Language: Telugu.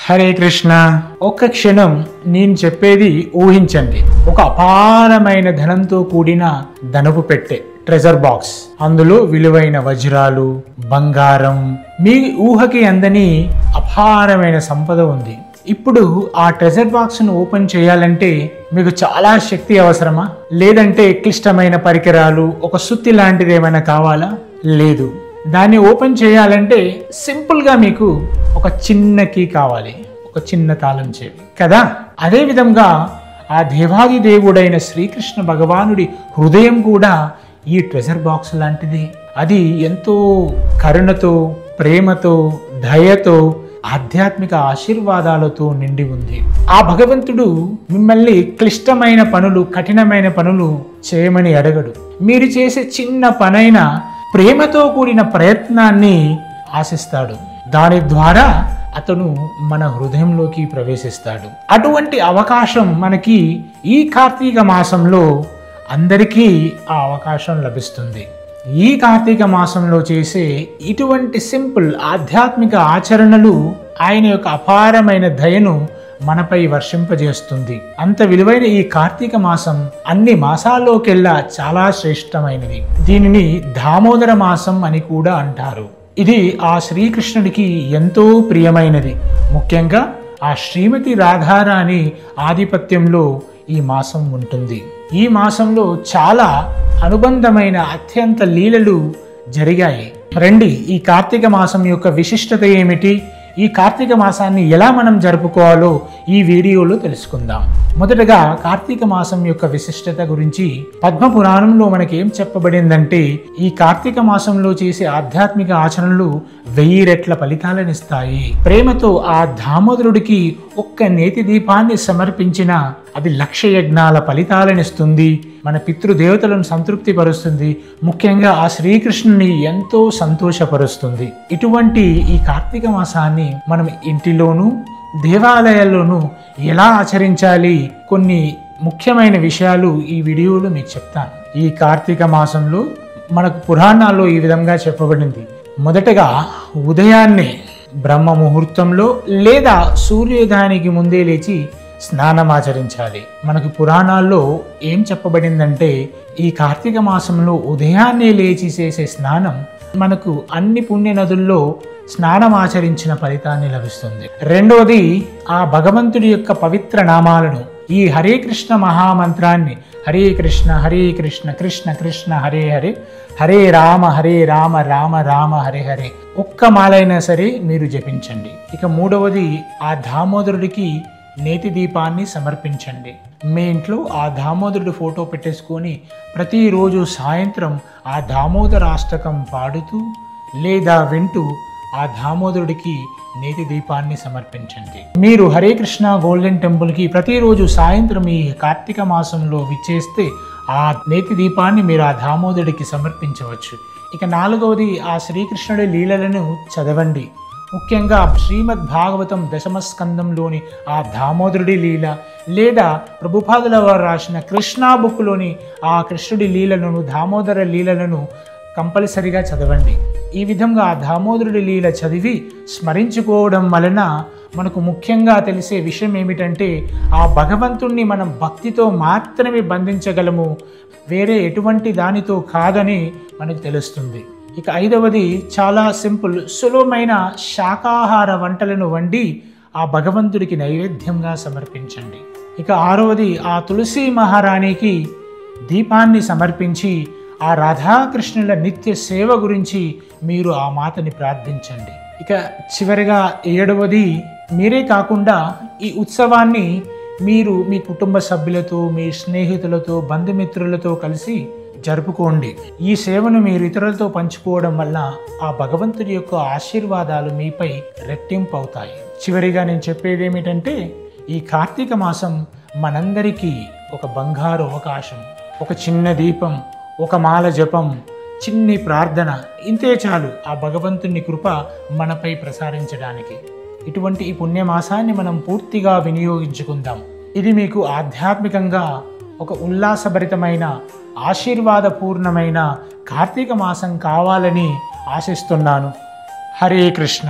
హరే కృష్ణ. ఒక్క క్షణం నేను చెప్పేది ఊహించండి. ఒక అపారమైన ధనంతో కూడిన ధనపు పెట్టె, ట్రెజర్ బాక్స్. అందులో విలువైన వజ్రాలు, బంగారం, మీ ఊహకి అందని అపారమైన సంపద ఉంది. ఇప్పుడు ఆ ట్రెజర్ బాక్స్ ను ఓపెన్ చేయాలంటే మీకు చాలా శక్తి అవసరమా? లేదంటే క్లిష్టమైన పరికరాలు, ఒక సుత్తి లాంటిది ఏమైనా కావాలా? లేదు. దాన్ని ఓపెన్ చేయాలంటే సింపుల్ గా మీకు ఒక చిన్న కీ కావాలి, ఒక చిన్న తాళం చెవి కదా. అదే విధంగా ఆ దేవాది దేవుడైన శ్రీకృష్ణ భగవానుడి హృదయం కూడా ఈ ట్రెజర్ బాక్స్ లాంటిది. అది ఎంతో కరుణతో, ప్రేమతో, దయతో, ఆధ్యాత్మిక ఆశీర్వాదాలతో నిండి ఉంది. ఆ భగవంతుడు మిమ్మల్ని క్లిష్టమైన పనులు, కఠినమైన పనులు చేయమని అడగడు. మీరు చేసే చిన్న పనైనా ప్రేమతో కూడిన ప్రయత్నాన్ని ఆశిస్తాడు. దాని ద్వారా అతను మన హృదయంలోకి ప్రవేశిస్తాడు. అటువంటి అవకాశం మనకి ఈ కార్తీక మాసంలో అందరికీ ఆ అవకాశం లభిస్తుంది. ఈ కార్తీక మాసంలో చేసే ఇటువంటి సింపుల్ ఆధ్యాత్మిక ఆచరణలు ఆయన యొక్క అపారమైన దయను మనపై వర్షింపజేస్తుంది. అంత విలువైన ఈ కార్తీక మాసం అన్ని మాసాల్లోకెల్లా చాలా శ్రేష్టమైనది. దీనిని దామోదర మాసం అని కూడా అంటారు. ఇది ఆ శ్రీకృష్ణుడికి ఎంతో ప్రియమైనది. ముఖ్యంగా ఆ శ్రీమతి రాధారాణి ఆధిపత్యంలో ఈ మాసం ఉంటుంది. ఈ మాసంలో చాలా అనుబంధమైన అత్యంత లీలలు జరిగాయి. రండి, ఈ కార్తీక మాసం యొక్క విశిష్టత ఏమిటి, ఈ కార్తీక మాసాన్ని ఎలా మనం జరుపుకోవాలో ఈ వీడియోలో తెలుసుకుందాం. మొదటగా కార్తీక మాసం యొక్క విశిష్టత గురించి పద్మ పురాణంలో మనకేం చెప్పబడిందంటే, ఈ కార్తీక మాసంలో చేసే ఆధ్యాత్మిక ఆచరణలు 1000 రెట్ల ఫలితాలనిస్తాయి. ప్రేమతో ఆ దామోదరుడికి ఒక్క నేతి దీపాన్ని సమర్పించిన అది 1,00,000 యజ్ఞాల ఫలితాలనిస్తుంది. మన పితృదేవతలను సంతృప్తి పరుస్తుంది. ముఖ్యంగా ఆ శ్రీకృష్ణుని ఎంతో సంతోషపరుస్తుంది. ఇటువంటి ఈ కార్తీక మాసాన్ని మనం ఇంటిలోనూ దేవాలయాల్లోనూ ఎలా ఆచరించాలి, కొన్ని ముఖ్యమైన విషయాలు ఈ వీడియోలో మీకు చెప్తాను. ఈ కార్తీక మాసంలో మనకు పురాణాల్లో ఈ విధంగా చెప్పబడింది. మొదటగా ఉదయాన్నే బ్రహ్మ ముహూర్తంలో లేదా సూర్యోదయానికి ముందే లేచి స్నానం ఆచరించాలి. మనకు పురాణాల్లో ఏం చెప్పబడిందంటే, ఈ కార్తీక మాసంలో ఉదయాన్నే లేచి చేసే స్నానం మనకు అన్ని పుణ్య నదుల్లో స్నానం ఆచరించిన ఫలితాన్ని లభిస్తుంది. రెండవది, ఆ భగవంతుడి యొక్క పవిత్ర నామాలను, ఈ హరే కృష్ణ మహామంత్రాన్ని, హరే కృష్ణ కృష్ణ కృష్ణ హరే హరే, హరే రామ రామ రామ హరే హరే ఒక్క మాలైనా సరే మీరు జపించండి. ఇక మూడవది, ఆ దామోదరుడికి నేతి దీపాన్ని సమర్పించండి. మీ ఇంట్లో ఆ దామోదరుడి ఫోటో పెట్టేసుకొని ప్రతిరోజు సాయంత్రం ఆ దామోదరాష్టకం పాడుతూ లేదా వింటూ ఆ దామోదరుడికి నేతి దీపాన్ని సమర్పించండి. మీరు హరే కృష్ణ గోల్డెన్ టెంపుల్కి ప్రతిరోజు సాయంత్రం ఈ కార్తీక మాసంలో విచ్చేస్తే ఆ నేతి దీపాన్ని మీరు ఆ దామోదరుడికి సమర్పించవచ్చు. ఇక నాలుగవది, ఆ శ్రీకృష్ణుడి లీలలను చదవండి. ముఖ్యంగా శ్రీమద్ భాగవతం దశమ స్కందంలోని ఆ దామోదరుడి లీల, లేదా ప్రభుపాదుల వారు రాసిన కృష్ణా బుక్లోని ఆ కృష్ణుడి లీలలను, దామోదర లీలలను కంపల్సరిగా చదవండి. ఈ విధంగా ఆ దామోదరుడి లీల చదివి స్మరించుకోవడం వలన మనకు ముఖ్యంగా తెలిసే విషయం ఏమిటంటే, ఆ భగవంతుణ్ణి మనం భక్తితో మాత్రమే బంధించగలము, వేరే ఎటువంటి దానితో కాదని మనకు తెలుస్తుంది. ఇక ఐదవది, చాలా సింపుల్ సులభమైన శాకాహార వంటలను వండి ఆ భగవంతుడికి నైవేద్యంగా సమర్పించండి. ఇక ఆరవది, ఆ తులసి మహారాణికి దీపాన్ని సమర్పించి ఆ రాధాకృష్ణుల నిత్య సేవ గురించి మీరు ఆ మాతని ప్రార్థించండి. ఇక చివరిగా ఏడవది, మీరే కాకుండా ఈ ఉత్సవాన్ని మీరు మీ కుటుంబ సభ్యులతో, మీ స్నేహితులతో, బంధుమిత్రులతో కలిసి జరుపుకోండి. ఈ సేవను మీరు ఇతరులతో పంచుకోవడం వల్ల ఆ భగవంతుడి యొక్క ఆశీర్వాదాలు మీపై రెట్టింపు అవుతాయి. చివరిగా నేను చెప్పేది ఏమిటంటే, ఈ కార్తీక మాసం మనందరికీ ఒక బంగారు అవకాశం. ఒక చిన్న దీపం, ఒక మాల జపం, చిన్ని ప్రార్థన, ఇంతే చాలు ఆ భగవంతుని కృప మనపై ప్రసారించడానికి. ఇటువంటి ఈ పుణ్యమాసాన్ని మనం పూర్తిగా వినియోగించుకుందాం. ఇది మీకు ఆధ్యాత్మికంగా ఒక ఉల్లాసభరితమైన, ఆశీర్వాదపూర్ణమైన కార్తీక మాసం కావాలని ఆశిస్తున్నాను. హరే కృష్ణ.